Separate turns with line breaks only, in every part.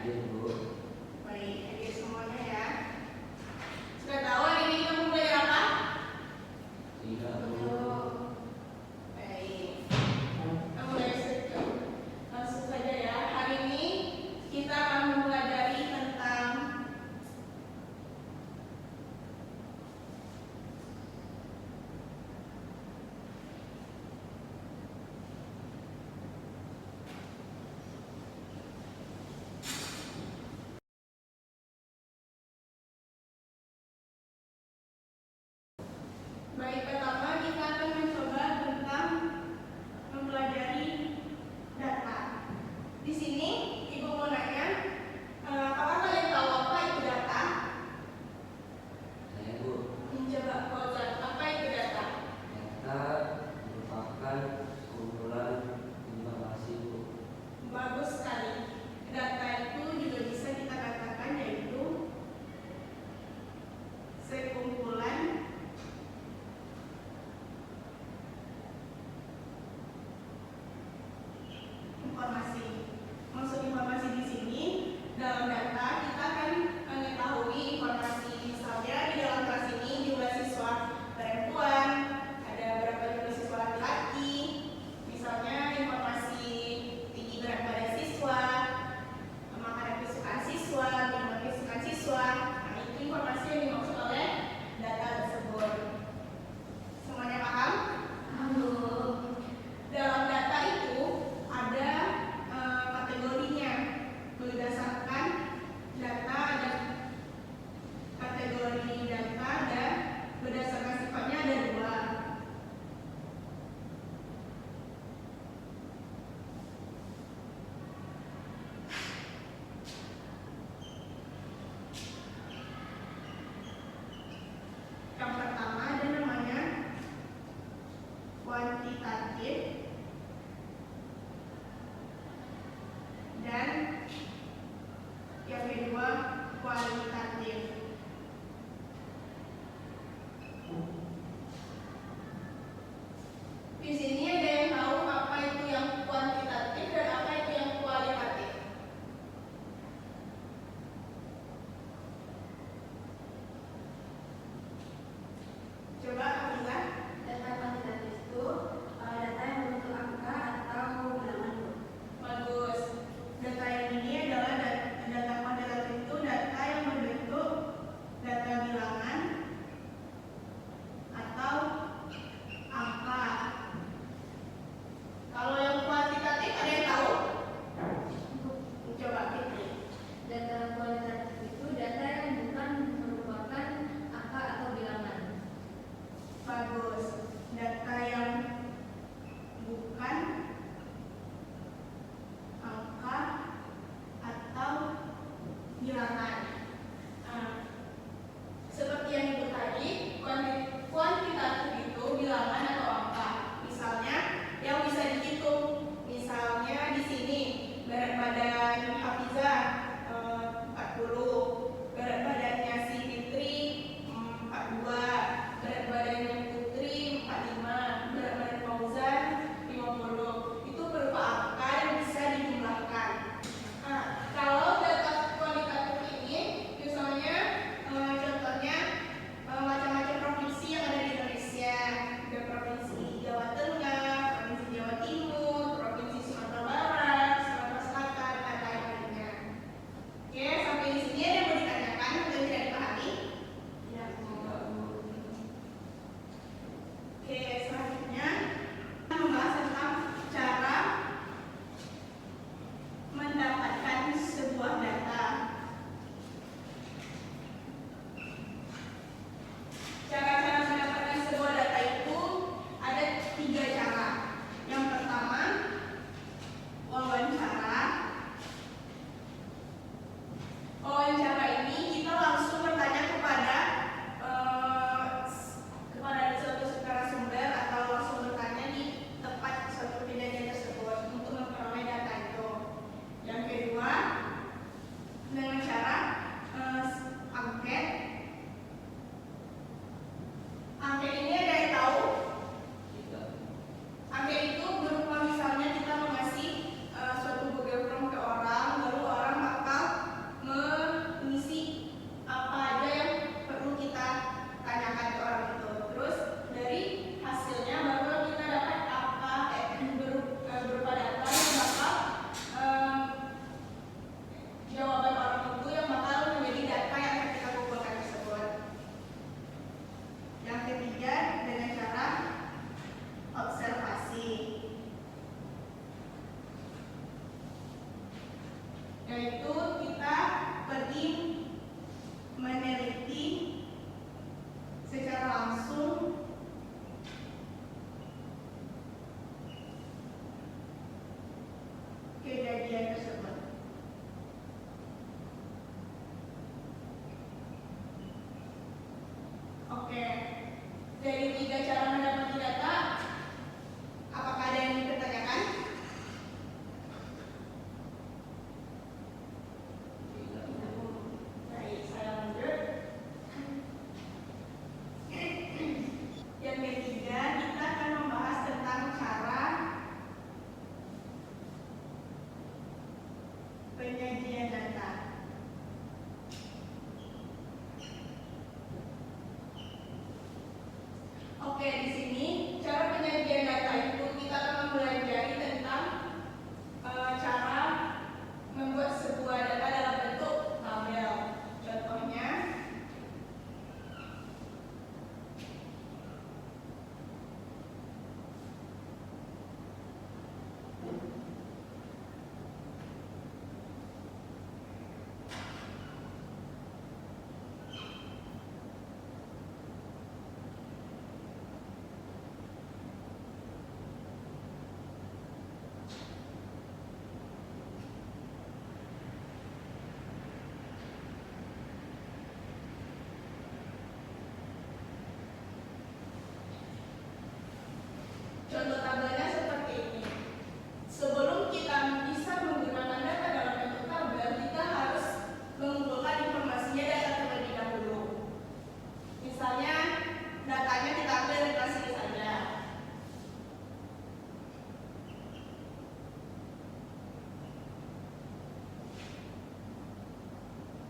Hadir, Bu.
Baik, hadir semuanya ya. Sudah tahu hari ini kita mau belajar apa?
Tidak, Bu.
Baik. Kita mulai saja. Langsung saja ya. Hari ini kita akan mempelajari tentang baik, pertama kita akan mencoba tentang mempelajari data. Di sini Ibu mau nanya, apakah kalian tahu apa itu data?
Saya, Bu.
Coba Fauzan, apa itu data?
Data merupakan kumpulan informasi, Bu.
Bagus sekali. Data itu juga bisa kita katakan yaitu sekumpulan informasi. Maksud informasi di sini, dalam data kita akan mengetahui informasi. Misalnya di dalam kelas ini jumlah siswa perempuan, ada berapa jumlah siswa laki-laki. Misalnya informasi tinggi berat badan siswa, makanan kesukaan siswa, minuman kesukaan siswa. Nah, itu informasi yang dimaksud oleh data tersebut. Semuanya paham? Dalam data itu ada kategorinya. Berdasarkan data ada kategori data dan berdasarkan sifatnya ada dua. Yang pertama ada namanya kuantitatif dan yang kedua kualitatif. Di sini ada yang tahu apa itu yang kuantitatif dan apa itu yang kualitatif? Coba Hamzah.
Data kuantitatif itu data yang berbentuk angka atau bilangan.
Bagus. Data yang ini adalah data kuantitatif itu data yang berbentuk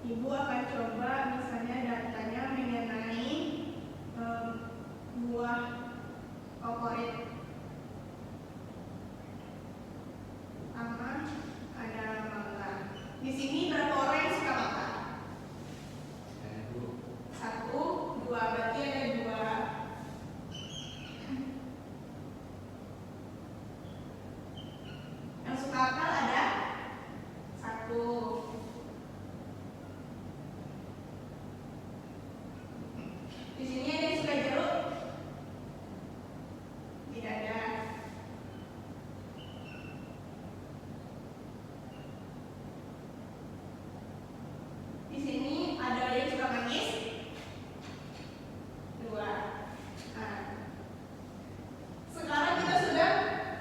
Ibu akan coba misalnya datanya mengenai buah favorit. Pertama ada mangga. Di sini berapa orang yang suka mangga?
Saya Bu.
1, 2, berarti ada 2. Yang suka apel ada 1. Di sini ada yang suka jeruk? Tidak ada. Di sini ada yang suka manis? 2. Nah, sekarang kita sudah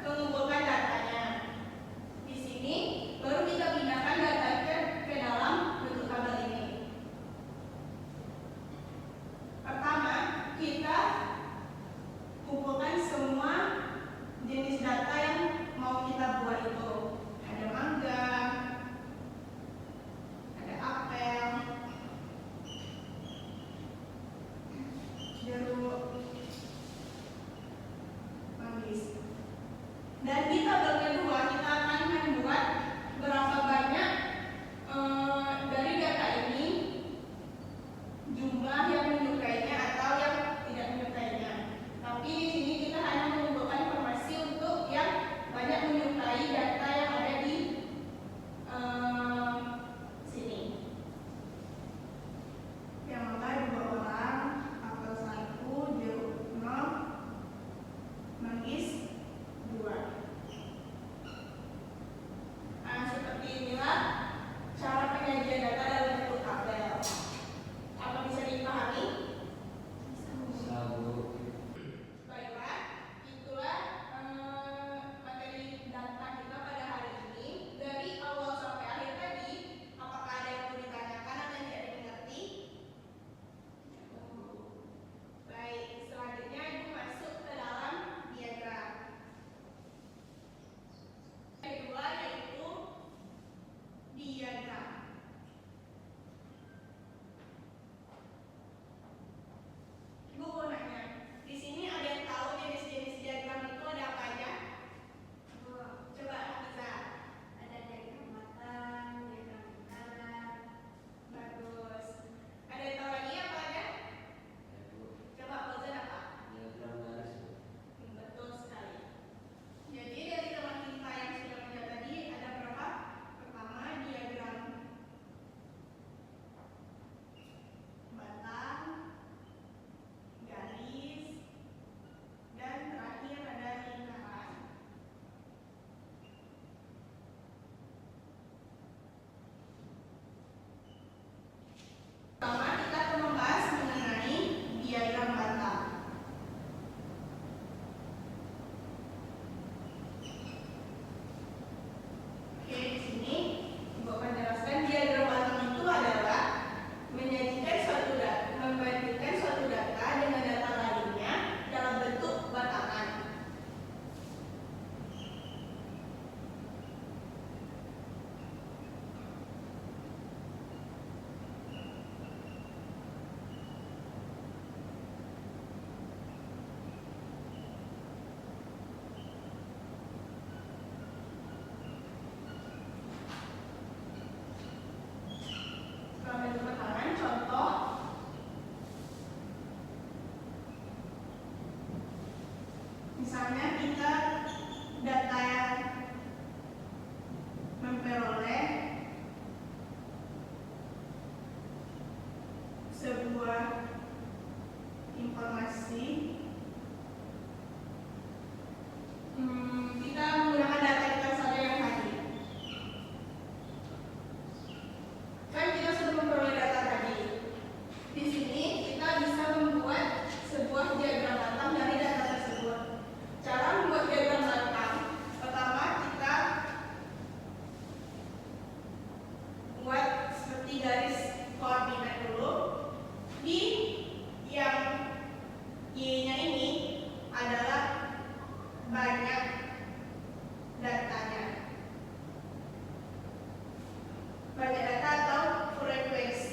mengumpulkan datanya. Di sini baru kita pindahkan datanya ke dalam bentuk tabel ini. Pertama, kita kumpulkan semua jenis data yang mau kita buat itu. Ada mangga, ada apel, jeruk, manggis. Dan di tabel kedua kita akan membuat berapa banyak dari data ini jumlah yang menyukainya atau yang tidak menyukainya. Tapi di sini kita hanya mengumpulkan informasi untuk yang banyak menyukai data yang ada di sini. Yang mangga 2 orang, apel 1, jeruk 0, manggis 2. Nah, seperti inilah cara penyajian data dalam bentuk tabel. Apa bisa dipahami?
Bisa Bu.
Baiklah, itulah materi data kita pada hari ini. Dari awal sampai akhir tadi, apakah ada yang perlu ditanyakan atau yang tidak dimengerti? Baik, selanjutnya Ibu masuk ke dalam diagram. Yang kedua yaitu diagram. Ibu mau nanya, di sini ada yang tahu jenis-jenis diagram itu ada apa aja? Coba Hafiza.
Ada diagram batang, diagram lingkaran.
Bagus. Ada yang tahu lagi apa aja?
Ya Bu.
Coba Fauzan apa?
Diagram garis Bu.
Betul sekali. Jadi dari teman kita yang sudah menjawab tadi ada berapa? Pertama diagram batang, garis, dan terakhir ada lingkaran. Pertama kita akan membahas mengenai diagram batang. Oke, di sini Ibu akan jelaskan diagram batang itu adalah menyajikan suatu data, membandingkan suatu data dengan data lainnya dalam bentuk batangan. Setelah bentuk batangan, contoh misalnya kita data yang memperoleh sebuah informasi. Kita menggunakan data kita saja yang tadi. Kan kita sudah memperoleh data tadi. Di sini kita bisa membuat sebuah diagram batang dari data tersebut. Cara membuat diagram batang, pertama kita buat seperti garis koordinat dulu. Di yang Y-nya ini adalah banyak datanya. Banyak data atau frekuensi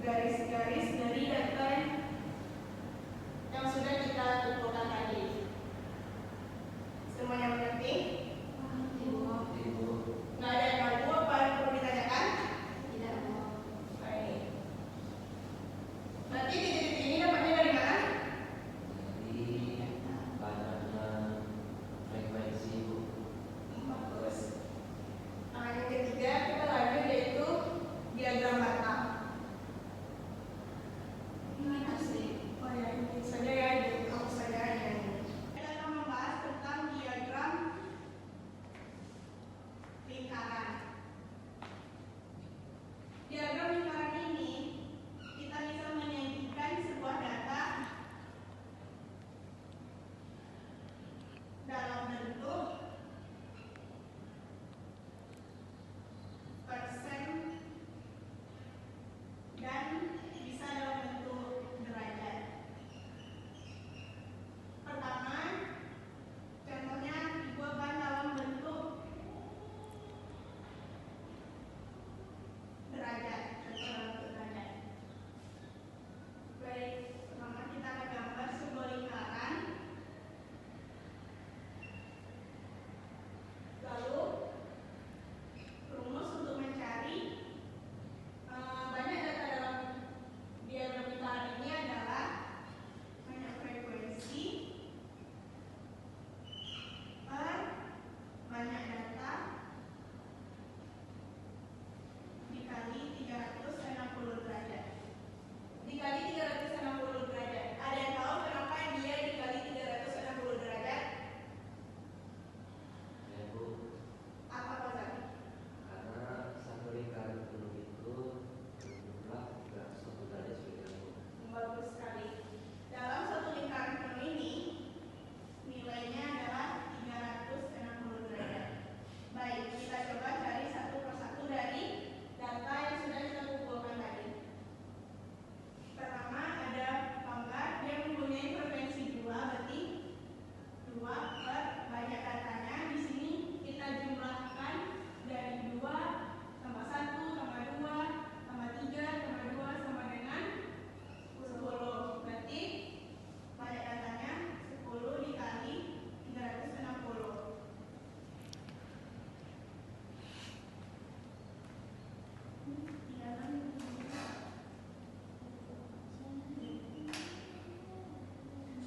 garis-garis dari data yang sudah kita kumpulkan tadi. Semuanya mengerti?
Ibu.
Nggak ada yang ragu apa yang perlu ditanyakan?
Tidak mau.
Baik. Berarti titik-titik ini dapatnya dari mana?
Jadi banyaknya frekuensi ibu.
Bagus. Nah, yang ketiga kita lanjut yaitu diagram batang.
Gimana sih?
Oh ya, ini saja ya, jadi kamu saja ya. Kita akan membahas tentang diagram lingkaran. Diagram lingkaran ini kita bisa menyajikan sebuah data dalam bentuk persen dan bisa dalam bentuk derajat. Pertama, contohnya dibuatkan dalam bentuk derajat. Contoh dalam bentuk derajat. Baik, pertama kita akan gambar sebuah lingkaran. Lalu rumus untuk mencari banyak data dalam diagram lingkaran ini adalah banyak frekuensi per banyak data dikali 360 derajat. Dikali 360 derajat. Ada yang tahu kenapa dia dikali 360 derajat?
Ya bu.
Apa Pak?
Karena satu lingkaran penuh itu berjumlah 360 derajat sudah bu.
Bagus sekali. Dalam satu lingkaran penuh ini nilainya adalah 360 derajat. Baik, kita coba cari satu persatu dari data yang sudah kita kumpulkan tadi. Pertama ada pangkat yang mempunyai frekuensi 2, berarti 2 per banyak datanya. Di sini kita jumlahkan dari 2 tambah 1 tambah 2 tambah 3 tambah 2 sama dengan 10. Berarti banyak datanya 10 dikali 360.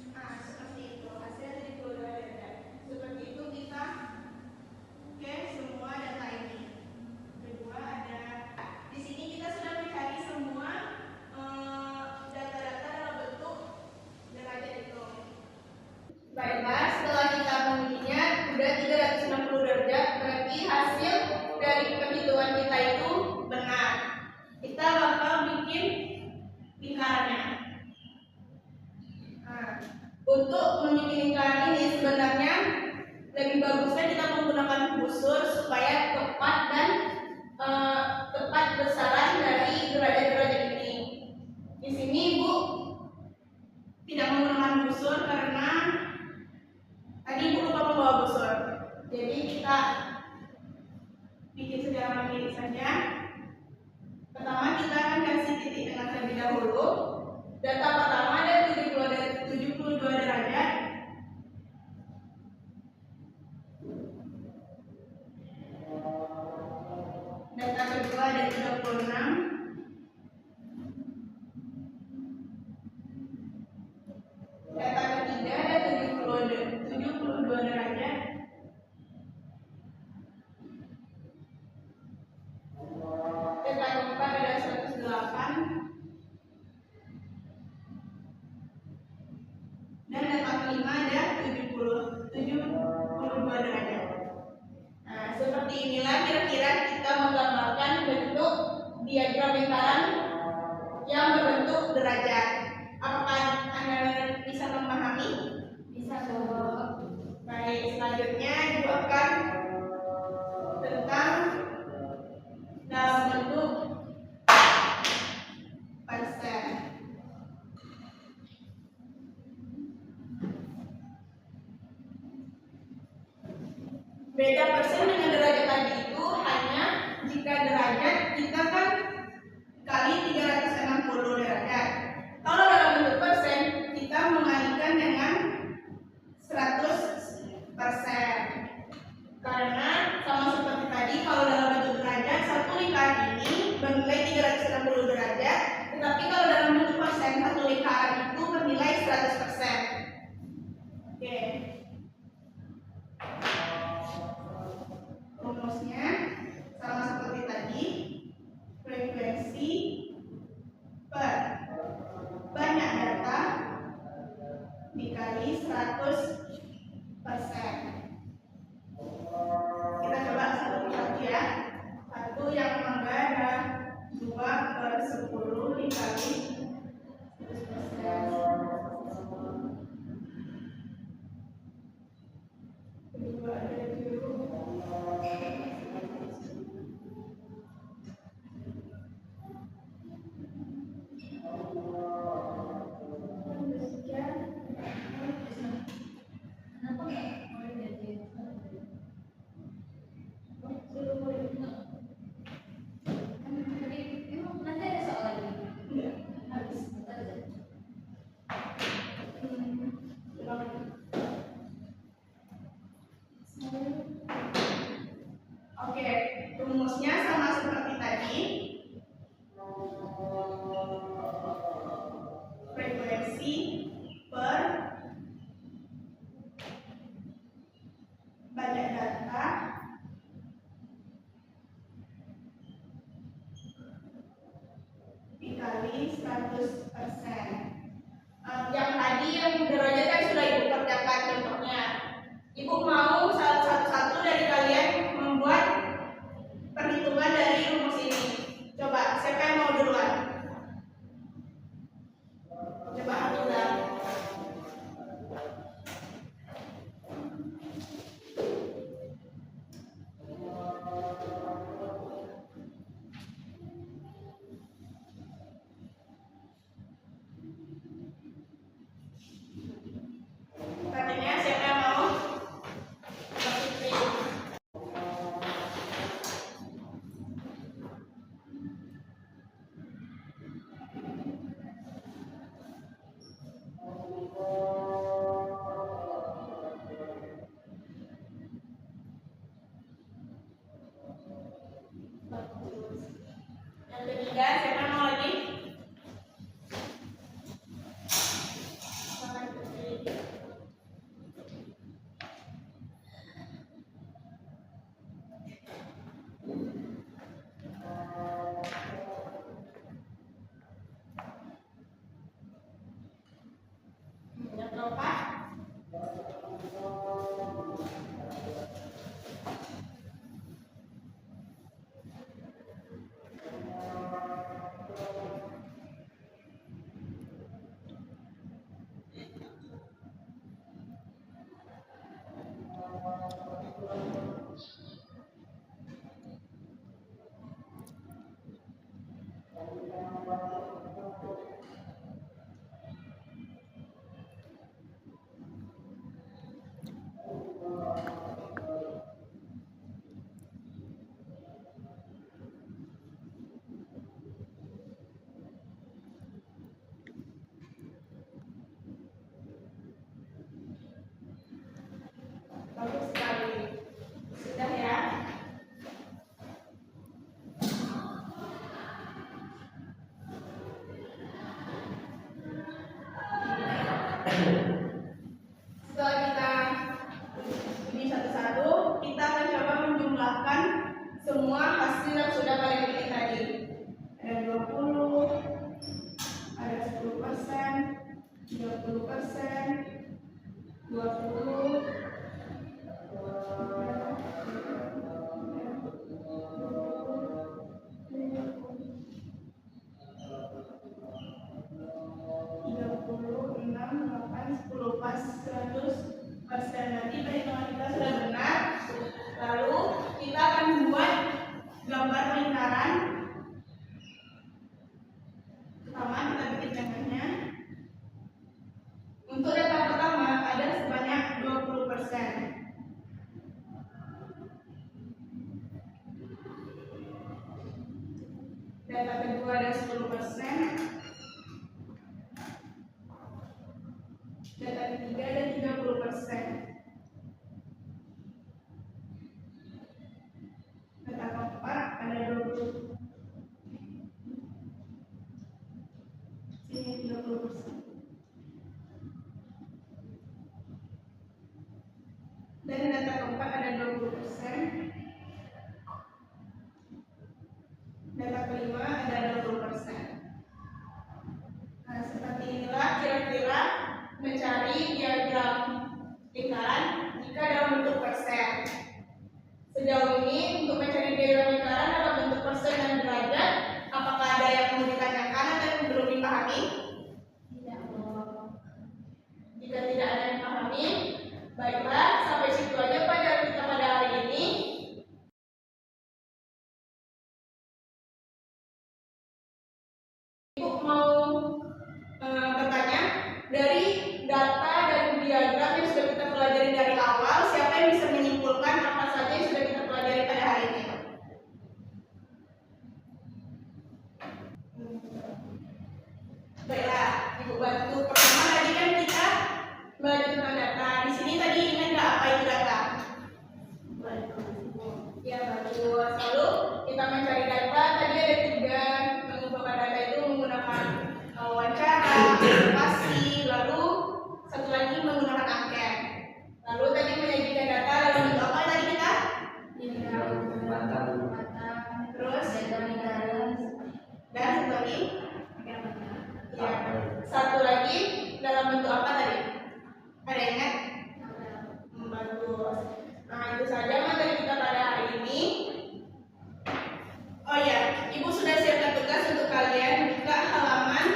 Nah, seperti itu. Hasilnya jadi 22 derajat. Seperti itu kita semua data ini. Kedua ada di sini kita sudah mencari semua data-data dalam bentuk derajat itu. Baiklah, setelah kita memilikinya sudah 360 derajat, berarti hasil dari perhitungan kita itu benar. Kita bakal bikin lingkarannya. Nah, untuk membuat lingkaran ini sebenarnya lebih bagusnya kita menggunakan busur supaya tepat dan tepat besaran dari derajat-derajat ini. Di sini Ibu tidak menggunakan busur karena tadi Ibu lupa membawa busur. Jadi kita bikin secara mandiri saja. Pertama kita akan kasih titik tengah terlebih dahulu. Data pertama ada 72 derajat. Data kedua ada 36. Data ketiga ada 72 derajat. Data keempat ada 108. Dan data kelima ada 72 derajat. Nah, seperti inilah kira-kira kita menggambarkan bentuk diagram lingkaran yang berbentuk derajat. Apakah Anda bisa memahami?
Bisa dong.
Baik, selanjutnya dibuatkan tentang dalam bentuk persen. Beda persen dengan derajat tadi itu hanya jika derajat kita kan kali 360 dikali 100%. Kita coba satu persatu ya. Satu yang mangga ada 2/10 dikali 100%. Kedua ada biru. Oke, rumusnya sama seperti tadi. Frekuensi per banyak data dikali 100%. Yang tadi yang derajat kan sudah Ibu kerjakan contohnya. Ibu mau satu-satu dari kalian membuat perhitungan dari rumus ini. Coba, siapa yang mau duluan? Coba Abdullah. Katanya siapa yang mau? Mbak Fitri. Yang ketiga, siapa yang mau lagi? Silakan Fitri. Yang keempat, bagus sekali. Sudah ya? Setelah kita ini satu-satu, kita akan coba menjumlahkan semua hasil yang sudah kalian bikin tadi. Ada 20, ada 10%, 30%, 20, 10 pas 100%. Nanti perhitungan kita sudah benar. Lalu kita akan membuat gambar lingkaran. Pertama kita bikin contohnya. Untuk data pertama ada sebanyak 20%. Data kedua ada 10%. Data ketiga ada 30%. Data keempat ada 20. Sini 30%. Dan data keempat ada 20%. Data kelima ada 20%. Nah, seperti inilah kira-kira mencari diagram Ibu mau bertanya, dari data dan diagram yang sudah kita pelajari dari awal, siapa yang bisa menyimpulkan apa saja yang sudah kita pelajari pada hari ini? Baiklah, Ibu bantu. Pertama tadi kan kita belajar tentang data. Di sini tadi ingat nggak apa itu data? Ya, bagus. Lalu kita mencari data. Tadi ada 3 mengumpulkan data itu menggunakan wawancara, observasi, lalu satu lagi menggunakan angket. Lalu tadi menyajikan data dalam bentuk apa tadi kita? Terus dan satu lagi? Ya, satu lagi dalam bentuk apa tadi? Ada yang ingat? Bagus. Nah, itu saja materi kita pada hari ini. Oh ya, Ibu sudah siapkan tugas untuk kalian buka halaman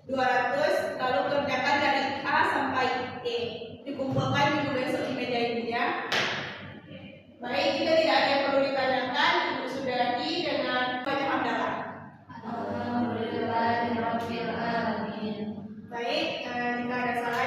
200, lalu kerjakan dari A sampai E. Dikumpulkan Ibu besok di meja Ibu ya. Baik, jika tidak ada yang perlu ditanyakan, Ibu sudahi dengan baca hamdalah. Baik, jika ada salah